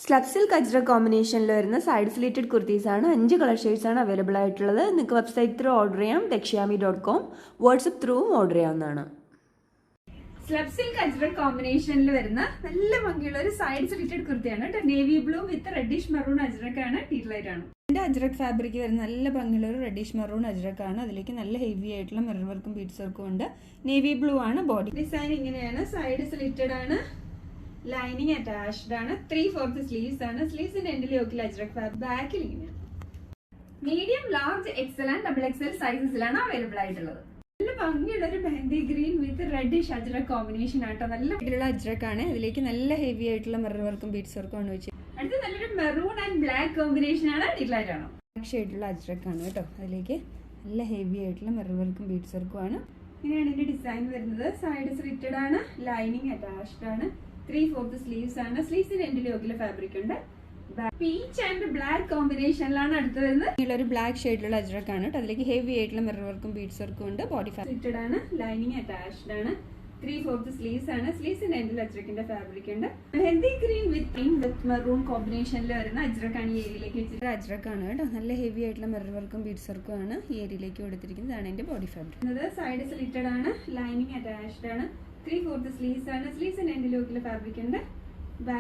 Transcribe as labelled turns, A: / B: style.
A: Slub silk ajrak കോമ്പിനേഷനിൽ വരുന്ന side slitted കുർത്തീസാണ്. 5 colour ഷെയ്ഡ്സാണ് available ആയിട്ടുള്ളത്. നിങ്ങൾക്ക് വെബ്സൈറ്റ് ത്രൂ ഓർഡർ ചെയ്യാം, dakshami.com. വാട്സപ്പ് ത്രൂവും ഓർഡർ ചെയ്യാവുന്നതാണ്.
B: സ്ലബ് സിൽക്ക് അജ്രക് കോമ്പിനേഷനിൽ വരുന്ന നല്ല ഭംഗിയുള്ള ഒരു സൈഡ് സ്ലിറ്റഡ് കുർത്തിയാണ് കേട്ടോ. നേവി ബ്ലൂ വിത്ത് റെഡിഷ് മെറൂൺ അജ്രക് ആണ്, ഡീറ്റെയിൽഡ് ആണ്. ഇതിന്റെ അജ്രക് ഫാബ്രിക് വരുന്ന നല്ല ഭംഗിയുള്ള ഒരു റെഡിഷ് മെറൂൺ അജ്രക് ആണ്. അതിലേക്ക് നല്ല ഹെവി ആയിട്ടുള്ള മിറർ വർക്കും ബീഡ്സ് വർക്കും ഉണ്ട്. നേവി ബ്ലൂ ആണ് ബോഡി ഡിസൈൻ. ഇങ്ങനെയാണ്, സൈഡ് സ്ലിറ്റഡ് ആണ്, ലൈനിങ് അറ്റാച്ച്ഡ് ആണ്, 3/4 സ്ലീവ്സ് ആണ്. സ്ലീവ്സിന്റെ എൻഡിൽ യോക്കിൽ അജ്രക് ഫാബ്രിക്. ബാക്കിൽ ഇങ്ങനെയാണ്. Medium, large, XL and XXL സൈസസിലാണ് അവൈലബിൾ ആയിട്ടുള്ളത്. നല്ല ഭംഗിയുള്ള ഒരു mehndi green with reddish Ajrak combination ആട്ടോ. നല്ല വീട്ടിലുള്ള അജ്രക് ആണ്. ഇതിലേക്ക് നല്ല ഹെവി ആയിട്ടുള്ള മിറർ വർക്കും ബീഡ്സ് വർക്കും ആണ് വെച്ചത്. അടുത്ത നല്ലൊരു മെറൂൺ ആൻഡ് ബ്ലാക്ക് കോമ്പിനേഷൻ ആണ്, ഡീറ്റെയിൽഡ് ആണ്. ബ്ലാക്ക് ഷെയ്ഡിലുള്ള അജ്രക് ആണ് കേട്ടോ. അതിലേക്ക് നല്ല ഹെവി ആയിട്ടുള്ള മിറർ വർക്കും ബീഡ്സ് വർക്കും ആണ്. ഇങ്ങനെയാണ് ഇതിന്റെ ഡിസൈൻ വരുന്നത്. സൈഡ് സ്ലിറ്റഡ് ആണ്, ലൈനിങ് അറ്റാച്ച്ഡ് ആണ്, 3/4 സ്ലീവ്സ് ആണ്. സ്ലീവ്സിന്റെ എൻഡിൽ യോക്കിലെ ഫാബ്രിക് ഉണ്ട്. പീച്ച് ആൻഡ് ബ്ലാക്ക് കോമ്പിനേഷനിലാണ് അടുത്ത് വരുന്നത്. ഒരു ബ്ലാക്ക് ഷെയ്ഡിലുള്ള അജ്രക് ആണ്. അതിലേക്ക് ഹെവി ആയിട്ടുള്ള മിറർ വർക്കും ബീഡ്സ് വർക്കും ഉണ്ട്. ബോഡി ഫിറ്റഡ് ആണ്, ലൈനിങ് അറ്റാച്ച്ഡ് ആണ്, 3/4 സ്ലീവ്സ് ആണ്. സ്ലീവ്സിന്റെ എൻഡിൽ അജ്രക്കിന്റെ ഫാബ്രിക് ഉണ്ട്. മെഹന്തി ഗ്രീൻ വിത്ത് മെറൂൺ കോമ്പിനേഷനിൽ വരുന്ന അജ്രക് ആണ്. ഈ ഏരിയയിലേക്ക് വെച്ചിട്ട് അജ്രക് ആണ് കേട്ടോ. നല്ല ഹെവി ആയിട്ടുള്ള മിറർ വർക്കും ബീഡ്സ് വർക്കും ആണ് ഈ ഏരിയയിലേക്ക് കൊടുത്തിരിക്കുന്നത്. ആണ് എന്റെ ബോഡി ഫാബ്രിക്. സൈഡ് സ്ലിറ്റഡ് ആണ്, ലൈനിങ് അറ്റാച്ച്ഡ് ആണ്, 3/4 സ്ലീവ്സ് ആണ്. സ്ലീവ്സിന്റെ എൻഡിൽ യോക്കിലെ ഫാബ്രിക് ഉണ്ട്.